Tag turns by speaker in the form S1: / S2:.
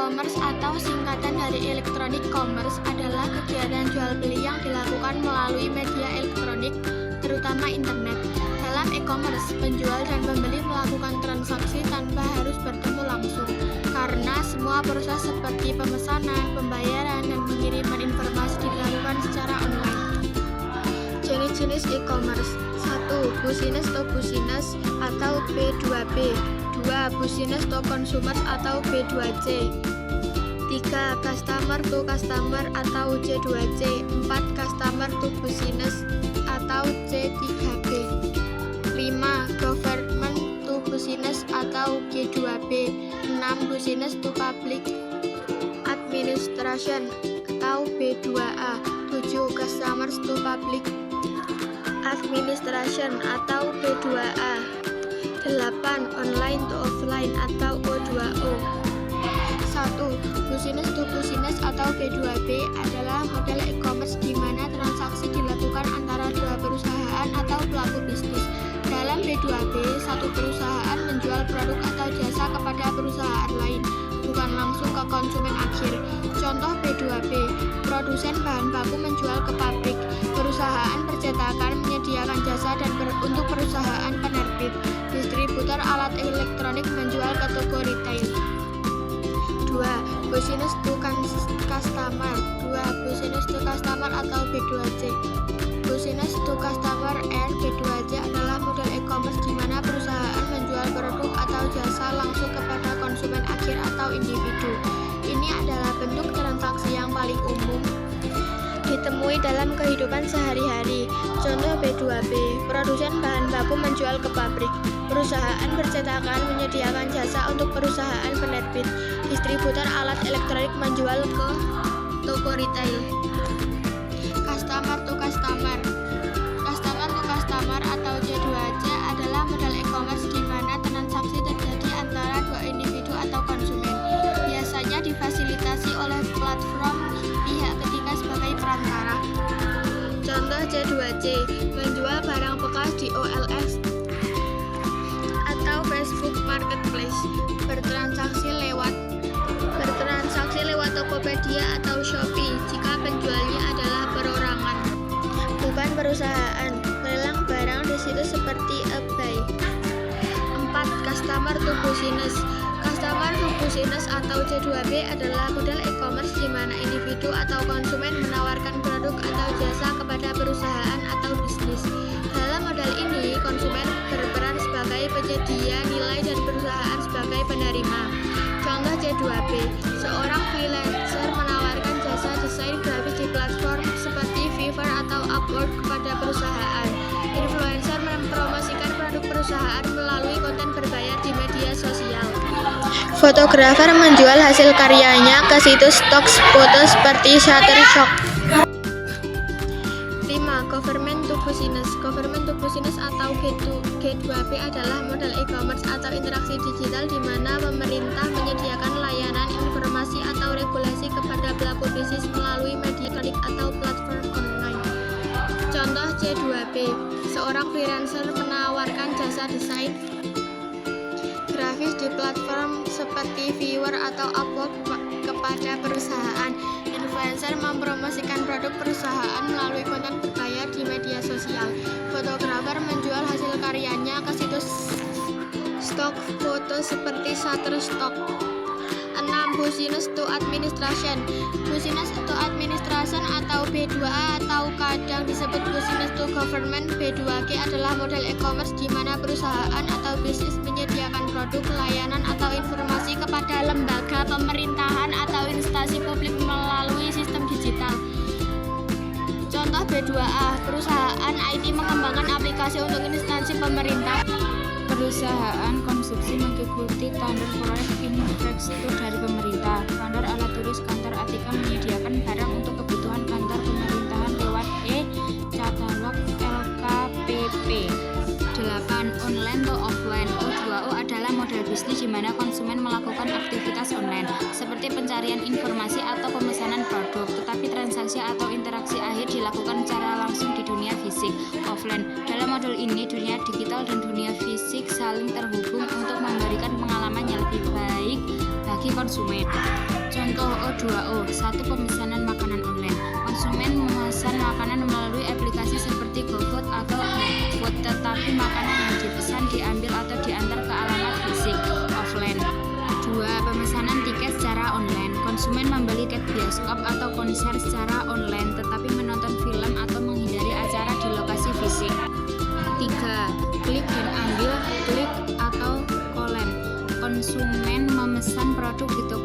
S1: E-commerce atau singkatan dari electronic commerce adalah kegiatan jual beli yang dilakukan melalui media elektronik, terutama internet. Dalam e-commerce, penjual dan pembeli melakukan transaksi tanpa harus bertemu langsung, karena semua proses seperti pemesanan, pembayaran, dan pengiriman informasi dilakukan secara online. Jenis-jenis e-commerce: 1. Business to business atau B2B. 2. Business to consumer atau B2C. 3. Customer to customer atau C2C. 4. Customer to business atau C3B. 5. Government to business atau G2B. 6. Business to public administration atau B2A. 7. Customers to public administration atau B2A. 8. Online to offline atau O2O. 1. Business to business atau B2B adalah model e-commerce di mana transaksi dilakukan antara dua perusahaan atau pelaku bisnis. Dalam B2B, satu perusahaan menjual produk atau jasa kepada perusahaan lain, bukan langsung ke konsumen akhir. Contoh B2B, produsen bahan baku menjual ke pabrik, perusahaan percetakan menyediakan jasa dan untuk perusahaan penerbit, distributor alat elektronik menjual ke toko retail. 2. Business to customer. 2. Business to customer atau B2C. Business to customer (B2C) adalah model e-commerce di mana perusahaan menjual produk atau jasa langsung kepada konsumen akhir atau individu. Ini adalah bentuk transaksi yang paling umum ditemui dalam kehidupan sehari-hari. Contoh B2B, produsen bahan baku menjual ke pabrik, perusahaan percetakan menyediakan jasa untuk perusahaan penerbit, distributor alat elektronik menjual ke toko retail. Customer to customer. Customer to customer atau C2C adalah model e-commerce di mana transaksi terjadi antara dua individu atau konsumen. Biasanya difasilitasi oleh platform pihak ketiga sebagai perantara. Contoh C2C, menjual barang bekas di OLX atau Facebook Marketplace, bertransaksi lewat Tokopedia atau Shopee jika penjualnya adalah perorangan, bukan perusahaan, melelang barang di situs seperti eBay. 4. Customer to business. Customer to business atau C2B adalah model e-commerce di mana individu atau konsumen menawarkan produk atau jasa kepada perusahaan atau bisnis. Dalam model ini, konsumen berperan sebagai penyedia nilai dan perusahaan sebagai penerima. Contoh C2B, seorang freelancer menawarkan jasa desain grafis di platform seperti Fiverr atau Upwork kepada perusahaan. Influencer mempromosikan produk perusahaan melalui konten berbayar di media sosial. Fotografer menjual hasil karyanya ke situs stok foto seperti Shutterstock. 5. Government to business. Government to business atau G2B adalah model e-commerce atau interaksi digital di mana pemerintah menyediakan layanan informasi atau regulasi kepada pelaku bisnis melalui media elektronik atau platform online. Contoh C2B, seorang freelancer menawarkan jasa desain grafis di platform seperti Fiverr atau Upwork kepada perusahaan. Influencer mempromosikan produk perusahaan melalui konten berbayar di media sosial. Fotografer menjual hasil karyanya ke situs stok foto seperti Shutterstock. 6. Business to administration. Business to administration atau B2A atau kadang disebut business to government B2G adalah model e-commerce di mana perusahaan atau bisnis menyediakan produk, layanan atau informasi kepada lembaga pemerintahan atau instansi publik melalui sistem digital. Contoh B2A, perusahaan IT mengembangkan aplikasi untuk instansi pemerintah.
S2: Perusahaan konstruksi mengikuti tender proyek infrastruktur dari pemerintah. Vendor alat tulis kantor Atika menyediakan barang untuk kebutuhan kantor pemerintahan lewat e-katalog LKPP. 8. Online to offline. O2O adalah model bisnis di mana konsumen melakukan aktivitas online seperti pencarian informasi atau pemesanan produk, tetapi transaksi atau interaksi akhir dilakukan secara langsung di dunia fisik. Offline. Dalam model ini, dunia digital dan dunia fisik saling terhubung untuk memberikan pengalaman yang lebih baik bagi konsumen. Contoh O2O, 1. Pemesanan makanan online. Konsumen memesan makanan melalui aplikasi seperti GoFood atau GrabFood, tetapi makanan yang dipesan diambil atau diantar ke alamat fisik offline. 2. Pemesanan tiket secara online. Konsumen membeli tiket bioskop atau konser secara online, tetapi menonton film atau menghindari acara di lokasi fisik. 3. Klik dan ambil, klik atau kolen. Konsumen memesan produk di toko